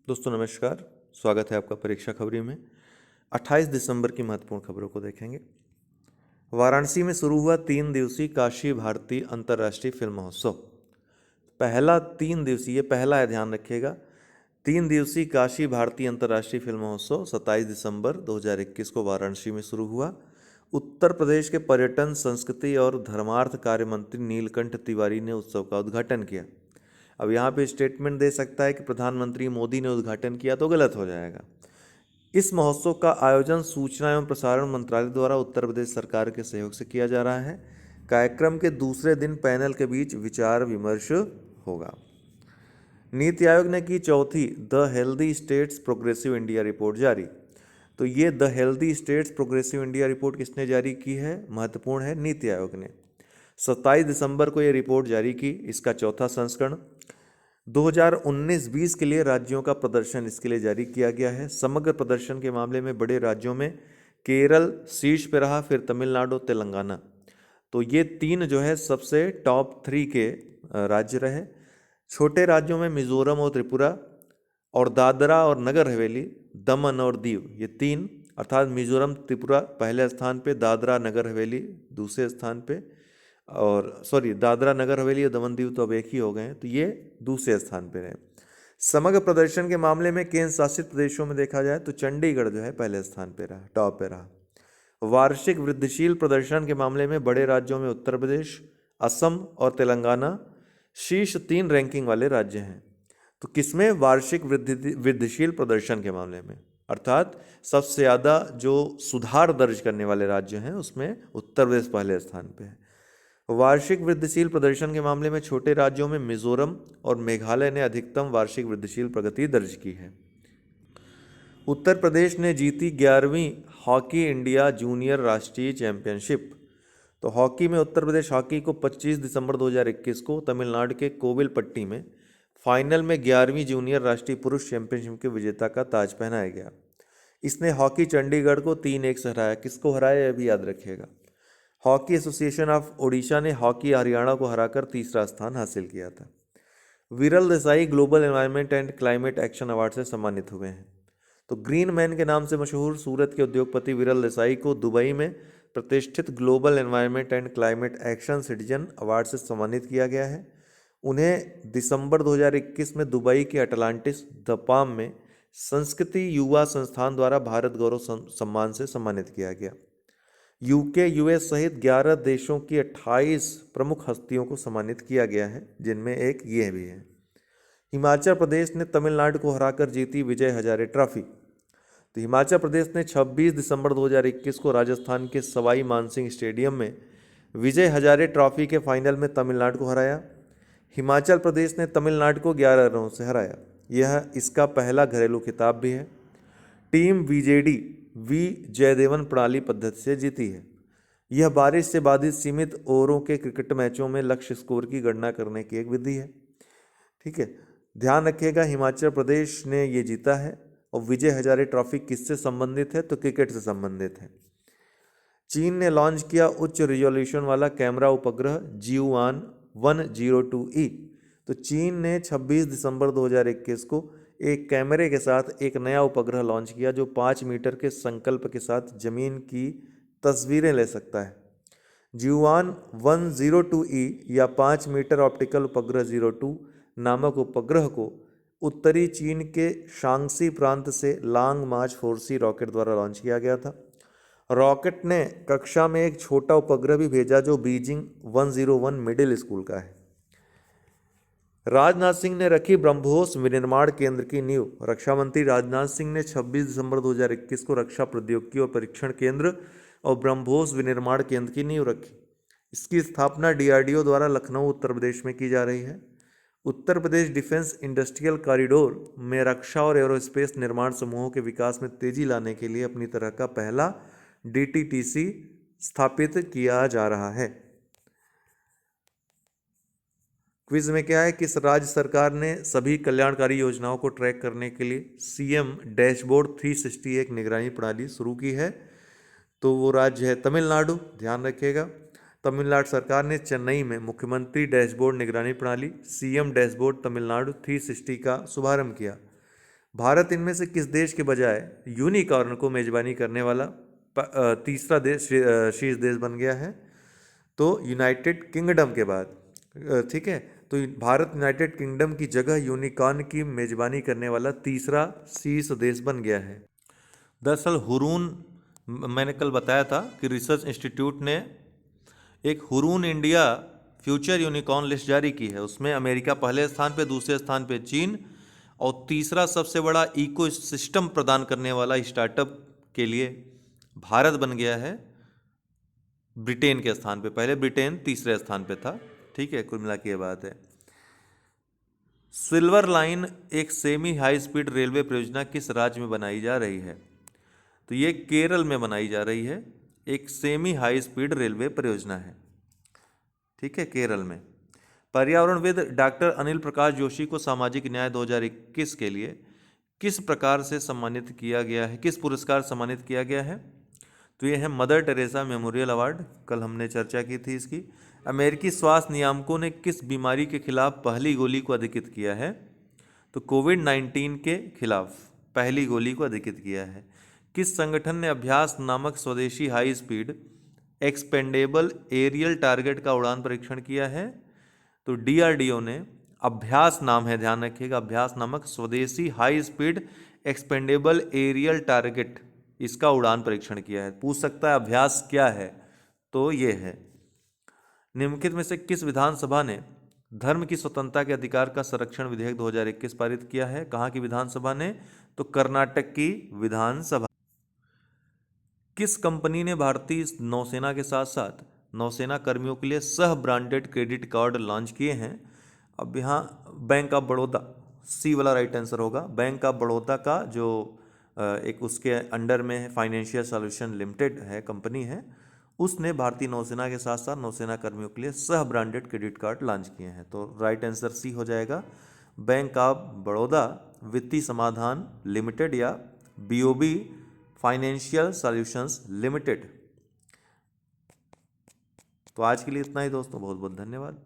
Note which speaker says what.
Speaker 1: दोस्तों नमस्कार। स्वागत है आपका परीक्षा खबरी में। 28 दिसंबर की महत्वपूर्ण खबरों को देखेंगे। वाराणसी में शुरू हुआ 3 दिवसीय काशी भारती अंतर्राष्ट्रीय फिल्म महोत्सव। पहला 3 दिवसीय, ये पहला है, ध्यान रखिएगा। 3 दिवसीय काशी भारती अंतर्राष्ट्रीय फिल्म महोत्सव 27 दिसंबर 2021 को वाराणसी में शुरू हुआ। उत्तर प्रदेश के पर्यटन, संस्कृति और धर्मार्थ कार्य मंत्री नीलकंठ तिवारी ने उत्सव का उद्घाटन किया। अब यहाँ पे स्टेटमेंट दे सकता है कि प्रधानमंत्री मोदी ने उद्घाटन किया, तो गलत हो जाएगा। इस महोत्सव का आयोजन सूचना एवं प्रसारण मंत्रालय द्वारा उत्तर प्रदेश सरकार के सहयोग से किया जा रहा है। कार्यक्रम के दूसरे दिन पैनल के बीच विचार विमर्श होगा। नीति आयोग ने की चौथी the healthy states progressive India report जारी। तो ये the healthy states progressive India report किसने जारी की है? महत्वपूर्ण है, नीति आयोग ने। 27 दिसंबर को ये रिपोर्ट जारी की। इसका चौथा संस्करण 2019-20 के लिए राज्यों का प्रदर्शन इसके लिए जारी किया गया है। समग्र प्रदर्शन के मामले में बड़े राज्यों में केरल शीर्ष पे रहा, फिर तमिलनाडु, तेलंगाना। तो ये 3 जो है सबसे टॉप 3 के राज्य रहे। छोटे राज्यों में मिजोरम और त्रिपुरा और दादरा और नगर हवेली, दमन और दीव, ये 3, अर्थात मिजोरम त्रिपुरा पहले स्थान पे, दादरा नगर हवेली दूसरे स्थान पे, और दादरा नगर हवेली और दमन दीव तो अब एक ही हो गए हैं, तो ये दूसरे स्थान पे रहे। समग्र प्रदर्शन के मामले में केंद्र शासित प्रदेशों में देखा जाए तो चंडीगढ़ जो है पहले स्थान पे रहा, टॉप पे रहा। वार्षिक वृद्धिशील प्रदर्शन के मामले में बड़े राज्यों में उत्तर प्रदेश, असम और तेलंगाना शीर्ष 3 रैंकिंग वाले राज्य हैं। तो किसमें? वार्षिक वृद्धिशील प्रदर्शन के मामले में, अर्थात सबसे ज़्यादा जो सुधार दर्ज करने वाले राज्य हैं उसमें उत्तर प्रदेश पहले स्थान पे है। वार्षिक वृद्धिशील प्रदर्शन के मामले में छोटे राज्यों में मिजोरम और मेघालय ने अधिकतम वार्षिक वृद्धिशील प्रगति दर्ज की है। उत्तर प्रदेश ने जीती 11वीं हॉकी इंडिया जूनियर राष्ट्रीय चैंपियनशिप। तो हॉकी में उत्तर प्रदेश हॉकी को 25 दिसंबर 2021 को तमिलनाडु के कोविलपट्टी में फाइनल में 11वीं जूनियर राष्ट्रीय पुरुष चैंपियनशिप के विजेता का ताज पहनाया गया। इसने हॉकी चंडीगढ़ को 3-1 से हराया। किसको हराया यह भी याद रखिएगा। हॉकी एसोसिएशन ऑफ ओडिशा ने हॉकी हरियाणा को हराकर तीसरा स्थान हासिल किया था। विरल Desai global environment and climate action award से सम्मानित हुए हैं। तो ग्रीन मैन के नाम से मशहूर सूरत के उद्योगपति विरल देसाई को दुबई में प्रतिष्ठित global environment and climate action citizen award से सम्मानित किया गया है। उन्हें दिसंबर 2021 में दुबई के अटलांटिस द पाम में संस्कृति युवा संस्थान द्वारा भारत गौरव सम्मान से सम्मानित किया गया। यूके, यूएस सहित 11 देशों की 28 प्रमुख हस्तियों को सम्मानित किया गया है, जिनमें एक ये भी है। हिमाचल प्रदेश ने तमिलनाडु को हराकर जीती विजय हजारे ट्रॉफी। तो हिमाचल प्रदेश ने 26 दिसंबर 2021 को राजस्थान के सवाई मानसिंह स्टेडियम में विजय हजारे ट्रॉफी के फाइनल में तमिलनाडु को हराया। हिमाचल प्रदेश ने तमिलनाडु को 11 रनों से हराया। यह इसका पहला घरेलू खिताब भी है। टीम वीजेडी वी जयदेवन प्रणाली पद्धति से जीती है। यह बारिश से बाधित सीमित ओवरों के क्रिकेट मैचों में लक्ष्य स्कोर की गणना करने की एक विधि है। ठीक है, ध्यान रखिएगा, हिमाचल प्रदेश ने ये जीता है। और विजय हजारे ट्रॉफी किससे संबंधित है? तो क्रिकेट से संबंधित है। चीन ने लॉन्च किया उच्च रिजोल्यूशन वाला कैमरा उपग्रह जियुआन 102E। तो चीन ने 26 दिसंबर 2021 को एक कैमरे के साथ एक नया उपग्रह लॉन्च किया जो 5 मीटर के संकल्प के साथ जमीन की तस्वीरें ले सकता है। जियुआन 102E या 5 मीटर ऑप्टिकल उपग्रह 02 नामक उपग्रह को उत्तरी चीन के शांग्सी प्रांत से लांग मार्च 4C रॉकेट द्वारा लॉन्च किया गया था। रॉकेट ने कक्षा में एक छोटा उपग्रह भी भेजा जो बीजिंग 101 मिडिल स्कूल का है। राजनाथ सिंह ने रखी ब्रह्मोस विनिर्माण केंद्र की नींव। रक्षा मंत्री राजनाथ सिंह ने 26 दिसंबर 2021 को रक्षा प्रौद्योगिकी और परीक्षण केंद्र और ब्रह्मोस विनिर्माण केंद्र की नींव रखी। इसकी स्थापना डीआरडीओ द्वारा लखनऊ उत्तर प्रदेश में की जा रही है। Uttar Pradesh defence industrial corridor में रक्षा और एरोस्पेस निर्माण समूहों के विकास में तेजी लाने के लिए अपनी तरह का पहला डीटीटीसी स्थापित किया जा रहा है। क्विज में क्या है कि राज्य सरकार ने सभी कल्याणकारी योजनाओं को ट्रैक करने के लिए सीएम डैशबोर्ड 360 एक निगरानी प्रणाली शुरू की है। तो वो राज्य है तमिलनाडु। ध्यान रखिएगा, तमिलनाडु सरकार ने चेन्नई में मुख्यमंत्री डैशबोर्ड निगरानी प्रणाली सीएम डैशबोर्ड तमिलनाडु 360 का शुभारंभ किया। भारत इनमें से किस देश के बजाय यूनिकॉर्न को मेजबानी करने वाला तीसरा देश शीर्ष देश बन गया है? तो यूनाइटेड किंगडम के बाद, ठीक है, तो भारत यूनाइटेड किंगडम की जगह यूनिकॉर्न की मेजबानी करने वाला तीसरा शीर्ष देश बन गया है। दरअसल हुरून, मैंने कल बताया था कि रिसर्च इंस्टीट्यूट ने एक Hurun India future unicorn list जारी की है। उसमें अमेरिका पहले स्थान पे, दूसरे स्थान पे चीन, और तीसरा सबसे बड़ा इकोसिस्टम प्रदान करने वाला स्टार्टअप के लिए भारत बन गया है ब्रिटेन के स्थान पे। पहले ब्रिटेन तीसरे स्थान पे था, ठीक है, कुल मिला के ये बात है। सिल्वर लाइन एक सेमी हाई स्पीड रेलवे परियोजना किस राज्य में बनाई जा रही है? तो ये केरल में बनाई जा रही है, एक सेमी हाई स्पीड रेलवे परियोजना है, ठीक है, केरल में। पर्यावरणविद डॉक्टर अनिल प्रकाश जोशी को सामाजिक न्याय 2021 के लिए किस प्रकार से सम्मानित किया गया है, किस पुरस्कार सम्मानित किया गया है? तो ये है मदर टेरेसा मेमोरियल अवार्ड, कल हमने चर्चा की थी इसकी। अमेरिकी स्वास्थ्य नियामकों ने किस बीमारी के खिलाफ पहली गोली को अधिकृत किया है? तो कोविड-19 के खिलाफ पहली गोली को अधिकृत किया है। किस संगठन ने अभ्यास नामक स्वदेशी high speed expendable aerial target का उड़ान परीक्षण किया है? तो डीआरडीओ ने, अभ्यास नाम है, ध्यान रखिएगा, अभ्यास नामक स्वदेशी high speed expendable aerial target, इसका उड़ान परीक्षण किया है। पूछ सकता है अभ्यास क्या है, तो ये है। निम्नलिखित में से किस विधानसभा ने धर्म की स्वतंत्रता के अधिकार का संरक्षण विधेयक 2021 पारित किया है? कहाँ की विधानसभा ने? तो कर्नाटक की विधानसभा। किस कंपनी ने भारतीय नौसेना के साथ साथ नौसेना कर्मियों के लिए सह ब्रांडेड क्रेडिट कार्ड लॉन्च किए हैं? अब यहाँ बैंक ऑफ बड़ौदा, सी वाला राइट आंसर होगा। बैंक ऑफ बड़ौदा का जो एक उसके अंडर में फाइनेंशियल सॉल्यूशन लिमिटेड है, कंपनी है, उसने भारतीय नौसेना के साथ साथ नौसेना कर्मियों के लिए सह ब्रांडेड क्रेडिट कार्ड लॉन्च किए हैं। तो राइट आंसर सी हो जाएगा, बैंक ऑफ बड़ौदा वित्तीय समाधान लिमिटेड या बीओबी फाइनेंशियल सॉल्यूशंस लिमिटेड। तो आज के लिए इतना ही दोस्तों, बहुत बहुत धन्यवाद।